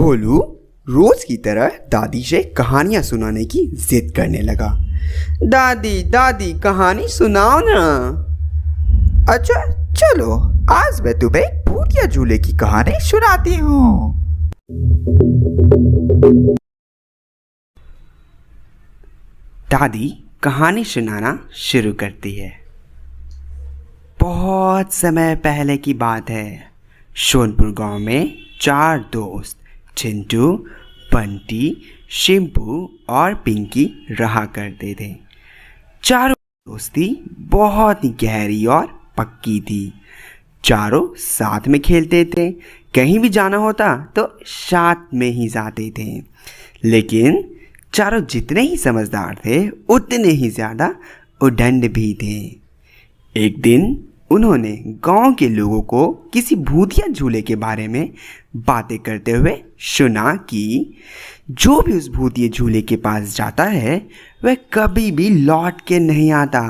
भोलू रोज की तरह दादी से कहानियां सुनाने की जिद करने लगा। दादी दादी कहानी सुनाओ ना। अच्छा चलो, आज मैं तुम्हें भूतिया झूले की कहानी सुनाती हूँ। दादी कहानी सुनाना शुरू करती है। बहुत समय पहले की बात है। सोनपुर गांव में 4 दोस्त चिंटू, बंटी, शिम्पू और पिंकी रहा करते थे। चारों दोस्ती बहुत ही गहरी और पक्की थी। चारों साथ में खेलते थे, कहीं भी जाना होता तो साथ में ही जाते थे। लेकिन चारों जितने ही समझदार थे उतने ही ज़्यादा उद्दंड भी थे। एक दिन उन्होंने गांव के लोगों को किसी भूतिया झूले के बारे में बातें करते हुए सुना कि जो भी उस भूतिया झूले के पास जाता है वह कभी भी लौट के नहीं आता।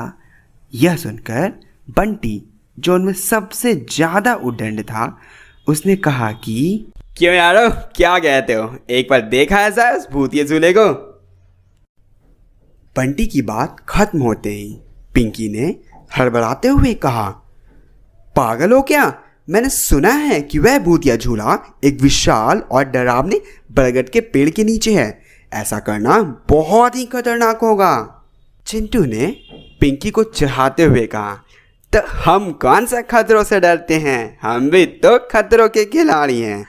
यह सुनकर बंटी, जो उनमें सबसे ज़्यादा उद्दंड था, उसने कहा कि क्यों यारो, क्या कहते हो, एक बार देखा ऐसा उस भूतिया झूले को। बंटी की बात खत्म होते ही पिंकी ने हड़बड़ाते हुए कहा, पागल हो क्या? मैंने सुना है कि वह भूतिया झूला एक विशाल और डरावने बरगद के पेड़ के नीचे है। ऐसा करना बहुत ही खतरनाक होगा। चिंटू ने पिंकी को चिढ़ाते हुए कहा, तो हम कौन सा खतरों से डरते हैं, हम भी तो खतरों के खिलाड़ी हैं।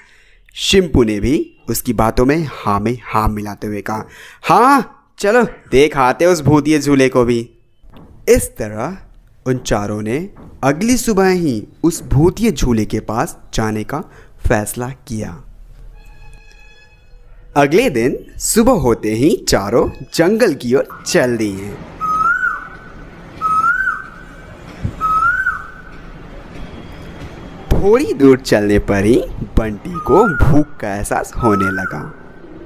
शिम्पू ने भी उसकी बातों में हाँ मिलाते हुए कहा, हाँ चलो देख आते उस भूतिया झूले को भी। इस तरह उन चारों ने अगली सुबह ही उस भूतिया झूले के पास जाने का फैसला किया। अगले दिन सुबह होते ही चारों जंगल की ओर चल दिए। थोड़ी दूर चलने पर ही बंटी को भूख का एहसास होने लगा।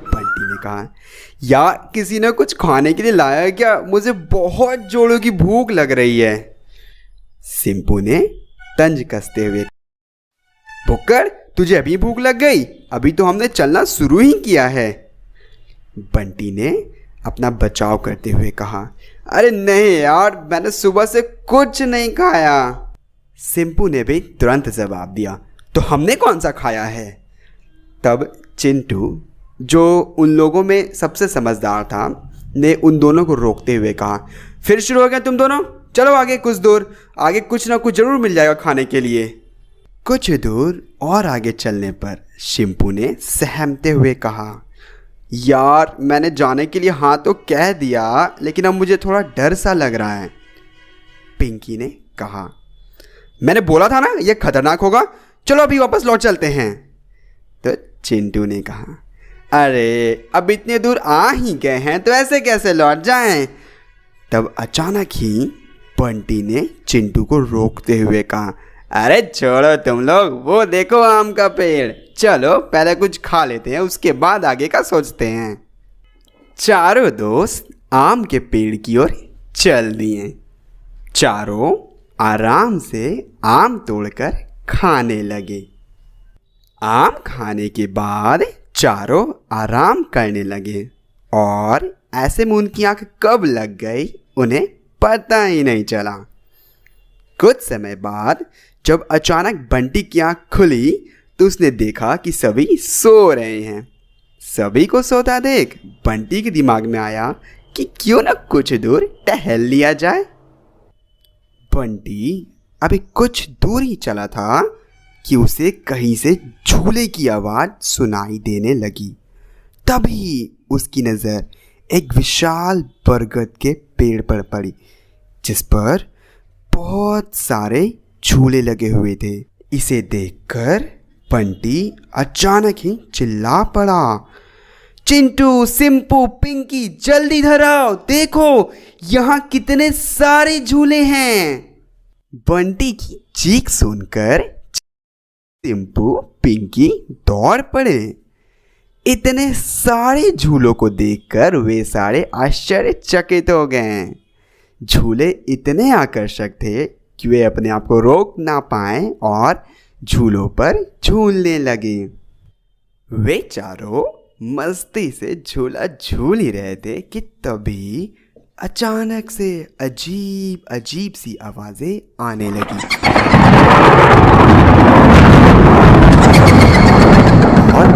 बंटी ने कहा, यार किसी ने कुछ खाने के लिए लाया है क्या? मुझे बहुत जोरों की भूख लग रही है। शिम्पू ने तंज कसते हुए, बुक्कर तुझे अभी भूख लग गई? अभी तो हमने चलना शुरू ही किया है। बंटी ने अपना बचाव करते हुए कहा, अरे नहीं यार, मैंने सुबह से कुछ नहीं खाया। शिम्पू ने भी तुरंत जवाब दिया, तो हमने कौन सा खाया है? तब चिंटू, जो उन लोगों में सबसे समझदार था, ने उन दोनों को रोकते हुए कहा, फिर शुरू हो गया तुम दोनों? चलो आगे कुछ दूर, आगे कुछ ना कुछ जरूर मिल जाएगा खाने के लिए। कुछ दूर और आगे चलने पर शिम्पू ने सहमते हुए कहा, यार मैंने जाने के लिए हाँ तो कह दिया, लेकिन अब मुझे थोड़ा डर सा लग रहा है। पिंकी ने कहा, मैंने बोला था ना यह खतरनाक होगा, चलो अभी वापस लौट चलते हैं। तो चिंटू ने कहा, अरे अब इतने दूर आ ही गए हैं तो ऐसे कैसे लौट जाएं? तब अचानक ही बंटी ने चिंटू को रोकते हुए कहा, अरे छोड़ो तुम लोग, वो देखो आम का पेड़, चलो पहले कुछ खा लेते हैं, उसके बाद आगे का सोचते हैं। चारों दोस्त आम के पेड़ की ओर चल दिए। चारों आराम से आम तोड़कर खाने लगे। आम खाने के बाद चारों आराम करने लगे और ऐसे में उनकी आंख कब लग गई उन्हें पता ही नहीं चला। कुछ समय बाद जब अचानक बंटी की आंख खुली तो उसने देखा कि सभी सो रहे हैं। सभी को सोता देख बंटी के दिमाग में आया कि क्यों ना कुछ दूर टहल लिया जाए। बंटी अभी कुछ दूर ही चला था कि उसे कहीं से झूले की आवाज़ सुनाई देने लगी। तभी उसकी नज़र एक विशाल बरगद के पेड़ पर पड़ी, जिस पर बहुत सारे झूले लगे हुए थे। इसे देखकर बंटी अचानक ही चिल्ला पड़ा, चिंटू, शिम्पू, पिंकी जल्दी इधर आओ, देखो यहाँ कितने सारे झूले हैं। बंटी की चीख सुनकर शिम्पू, पिंकी दौड़ पड़े। इतने सारे झूलों को देखकर वे सारे आश्चर्यचकित हो गए। झूले इतने आकर्षक थे कि वे अपने आप को रोक ना पाए और झूलों पर झूलने लगे। वे चारों मस्ती से झूला झूल ही रहे थे कि तभी अचानक से अजीब अजीब सी आवाजें आने लगी और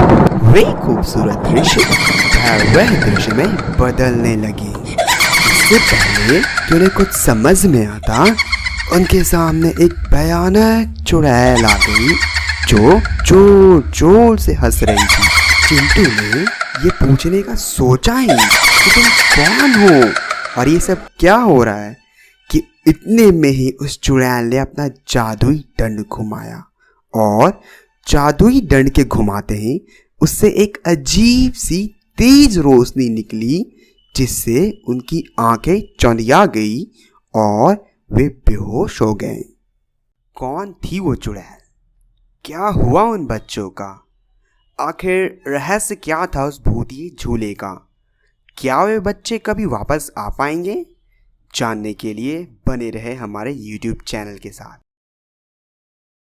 वे खूबसूरत दृश्य भयावह दृश्य में बदलने लगी। इससे पहले कि उन्हें कुछ समझ में आता, उनके सामने एक भयानक चुड़ैल आ गई जो जोर जोर से हंस रही थी। चिंटू ने ये पूछने का सोचा ही कि तुम कौन हो और ये सब क्या हो रहा है, कि इतने में ही उस चुड़ैल ने अपना जादुई दंड घुमाया और जादुई दंड के घुमाते ही उससे एक अजीब सी तेज रोशनी निकली, जिससे उनकी आंखें चौंधिया गई और वे बेहोश हो गए। कौन थी वो चुड़ैल? क्या हुआ उन बच्चों का? आखिर रहस्य क्या था उस भूतिए झूले का? क्या वे बच्चे कभी वापस आ पाएंगे? जानने के लिए बने रहे हमारे YouTube चैनल के साथ।